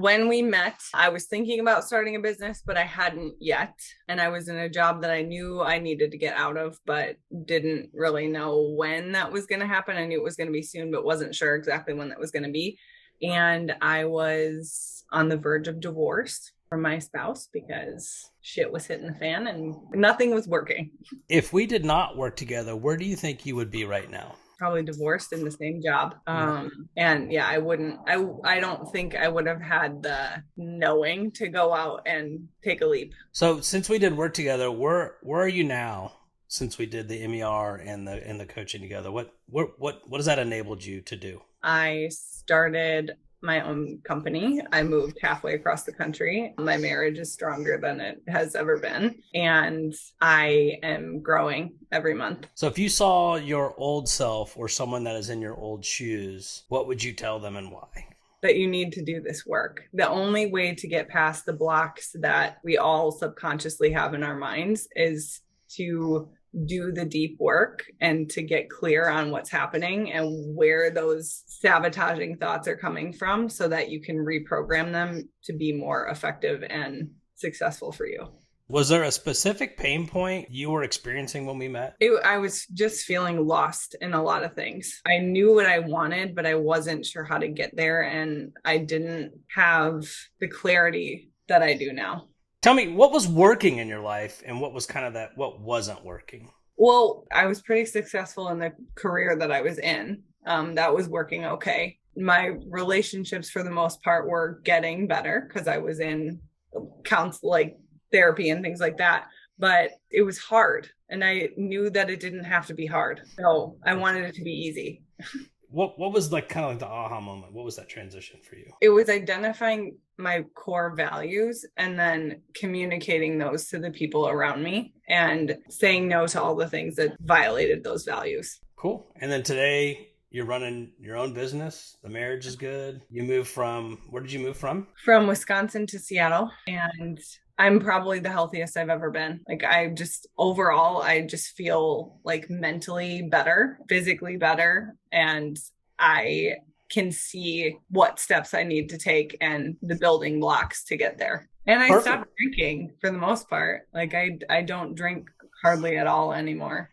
when we met, I was thinking about starting a business, but I hadn't yet. And I was in a job that I knew I needed to get out of, but didn't really know when that was going to happen. I knew it was going to be soon, but wasn't sure exactly when that was going to be. And I was on the verge of divorce from my spouse because shit was hitting the fan and nothing was working. If we did not work together, where do you think you would be right now? Probably divorced in the same job. Yeah. And yeah, I don't think I would have had the knowing to go out and take a leap. So since we did work together, where are you now? Since we did the MER and the coaching together, what has that enabled you to do? I started my own company. I moved halfway across the country. My marriage is stronger than it has ever been. And I am growing every month. So if you saw your old self or someone that is in your old shoes, what would you tell them and why? That you need to do this work. The only way to get past the blocks that we all subconsciously have in our minds is to do the deep work and to get clear on what's happening and where those sabotaging thoughts are coming from so that you can reprogram them to be more effective and successful for you. Was there a specific pain point you were experiencing when we met? I was just feeling lost in a lot of things. I knew what I wanted, but I wasn't sure how to get there. And I didn't have the clarity that I do now. Tell me what was working in your life and what was kind of what wasn't working. Well, I was pretty successful in the career that I was in. That was working okay. My relationships, for the most part, were getting better because I was in counsel, like therapy and things like that. But it was hard, and I knew that it didn't have to be hard. So I wanted it to be easy. What was like kind of like the aha moment? What was that transition for you? It was identifying my core values and then communicating those to the people around me and saying no to all the things that violated those values. Cool. And then today you're running your own business. The marriage is good. You moved from, where did you move from? From Wisconsin to Seattle. And I'm probably the healthiest I've ever been. Like overall, I just feel like mentally better, physically better. And I can see what steps I need to take and the building blocks to get there. And I Perfect. stopped drinking for the most part. Like I don't drink hardly at all anymore.